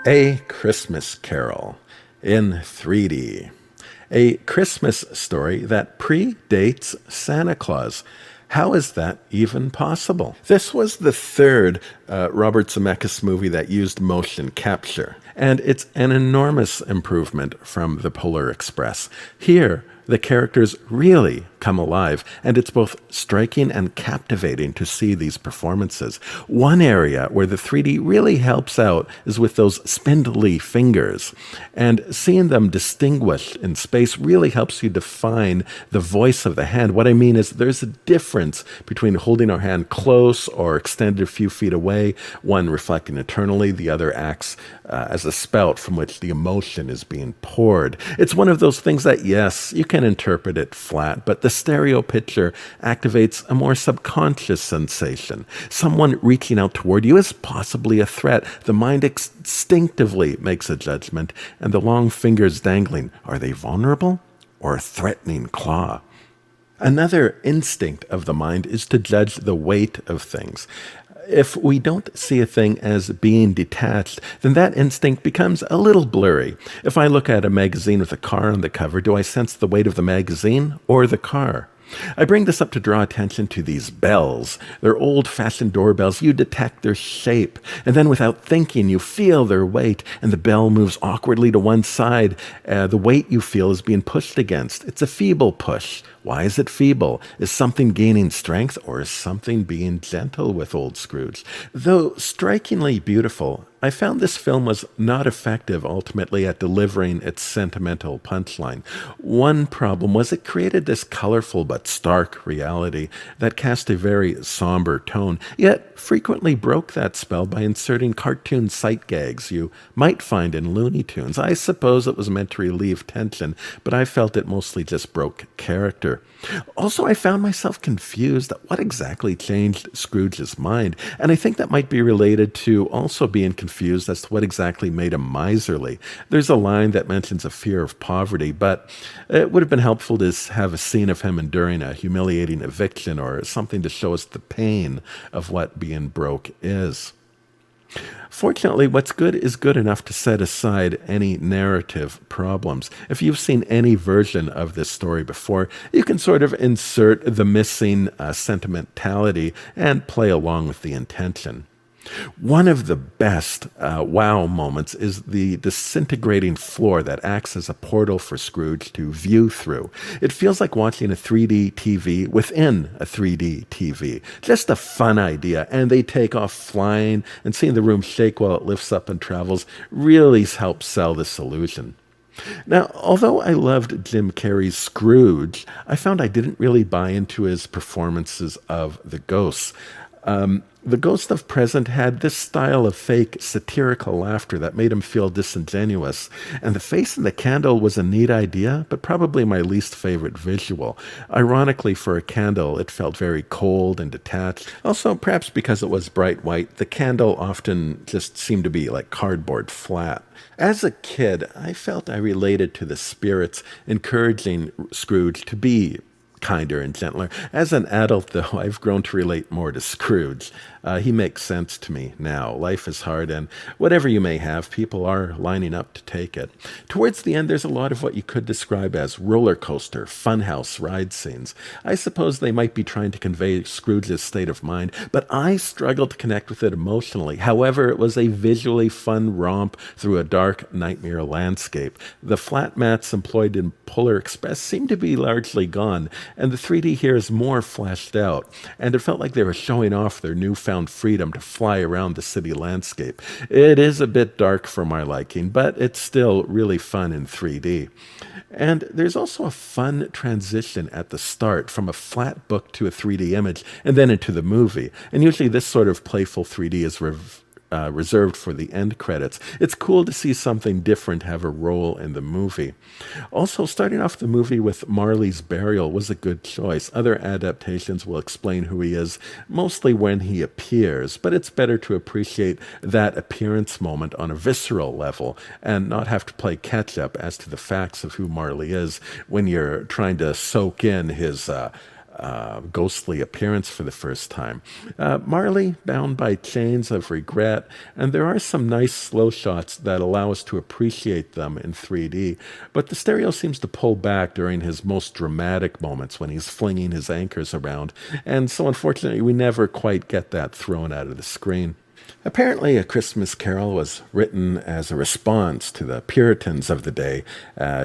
A Christmas Carol in 3D. A Christmas story that predates Santa Claus. How is that even possible? This was the third Robert Zemeckis movie that used motion capture, and it's an enormous improvement from The Polar Express. Here, the characters really come alive, and it's both striking and captivating to see these performances. One area where the 3D really helps out is with those spindly fingers, and seeing them distinguished in space really helps you define the voice of the hand. What I mean is there's a difference between holding our hand close or extended a few feet away, one reflecting eternally, the other acts as a spout from which the emotion is being poured. It's one of those things that, yes, you can interpret it flat, but the stereo picture activates a more subconscious sensation. Someone reaching out toward you is possibly a threat. The mind instinctively makes a judgment, and the long fingers dangling, are they vulnerable or a threatening claw? Another instinct of the mind is to judge the weight of things. If we don't see a thing as being detached, then that instinct becomes a little blurry. If I look at a magazine with a car on the cover, do I sense the weight of the magazine or the car? I bring this up to draw attention to these bells. They're old-fashioned doorbells. You detect their shape, and then without thinking, you feel their weight, and the bell moves awkwardly to one side. The weight you feel is being pushed against. It's a feeble push. Why is it feeble? Is something gaining strength, or is something being gentle with old Scrooge? Though strikingly beautiful, I found this film was not effective ultimately at delivering its sentimental punchline. One problem was it created this colorful but stark reality that cast a very somber tone, yet frequently broke that spell by inserting cartoon sight gags you might find in Looney Tunes. I suppose it was meant to relieve tension, but I felt it mostly just broke character. Also, I found myself confused at what exactly changed Scrooge's mind, and I think that might be related to also being confused as to what exactly made him miserly. There's a line that mentions a fear of poverty, but it would have been helpful to have a scene of him enduring a humiliating eviction or something to show us the pain of what being broke is. Fortunately, what's good is good enough to set aside any narrative problems. If you've seen any version of this story before, you can sort of insert the missing sentimentality and play along with the intention. One of the best wow moments is the disintegrating floor that acts as a portal for Scrooge to view through. It feels like watching a 3D TV within a 3D TV. Just a fun idea, and they take off flying, and seeing the room shake while it lifts up and travels really helps sell this illusion. Now, although I loved Jim Carrey's Scrooge, I found I didn't really buy into his performances of the ghosts. The Ghost of Present had this style of fake satirical laughter that made him feel disingenuous, and the face in the candle was a neat idea, but probably my least favorite visual. Ironically, for a candle, it felt very cold and detached. Also, perhaps because it was bright white, the candle often just seemed to be like cardboard flat. As a kid, I felt I related to the spirits, encouraging Scrooge to be kinder and gentler. As an adult, though, I've grown to relate more to Scrooge. He makes sense to me now. Life is hard, and whatever you may have, people are lining up to take it. Towards the end, there's a lot of what you could describe as roller coaster, funhouse ride scenes. I suppose they might be trying to convey Scrooge's state of mind, but I struggled to connect with it emotionally. However, it was a visually fun romp through a dark nightmare landscape. The flat mats employed in Polar Express seem to be largely gone, and the 3D here is more fleshed out, and it felt like they were showing off their newfound freedom to fly around the city landscape. It is a bit dark for my liking, but it's still really fun in 3D. And there's also a fun transition at the start from a flat book to a 3D image and then into the movie. And usually this sort of playful 3D is reserved for the end credits. It's cool to see something different have a role in the movie. Also, starting off the movie with Marley's burial was a good choice. Other adaptations will explain who he is, mostly when he appears, but it's better to appreciate that appearance moment on a visceral level and not have to play catch-up as to the facts of who Marley is when you're trying to soak in his ghostly appearance for the first time. Marley, bound by chains of regret, and there are some nice slow shots that allow us to appreciate them in 3D, but the stereo seems to pull back during his most dramatic moments when he's flinging his anchors around, and so unfortunately we never quite get that thrown out of the screen. Apparently, A Christmas Carol was written as a response to the Puritans of the day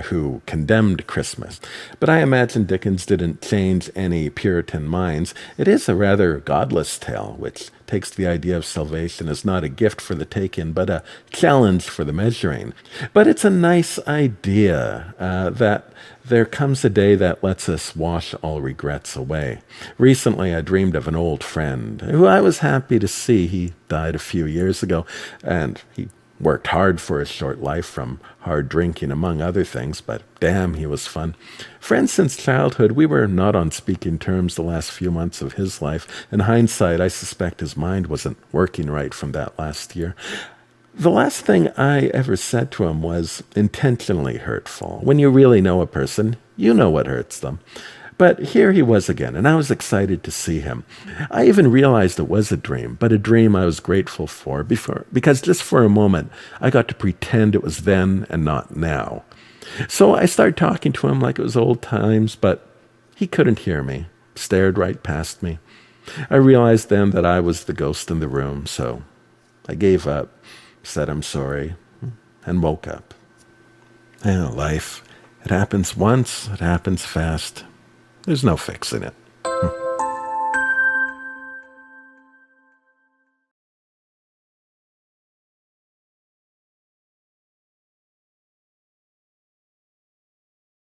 who condemned Christmas. But I imagine Dickens didn't change any Puritan minds. It is a rather godless tale, which takes the idea of salvation as not a gift for the taking, but a challenge for the measuring. But it's a nice idea that there comes a day that lets us wash all regrets away. Recently, I dreamed of an old friend who I was happy to see. He died a few years ago, and he worked hard for his short life from hard drinking, among other things, but damn, he was fun. Friends since childhood, we were not on speaking terms the last few months of his life. In hindsight, I suspect his mind wasn't working right from that last year. The last thing I ever said to him was intentionally hurtful. When you really know a person, you know what hurts them. But here he was again, and I was excited to see him. I even realized it was a dream, but a dream I was grateful for because just for a moment, I got to pretend it was then and not now. So I started talking to him like it was old times, but he couldn't hear me, stared right past me. I realized then that I was the ghost in the room, so I gave up, said I'm sorry, and woke up. Life, it happens once, it happens fast. There's no fixing it.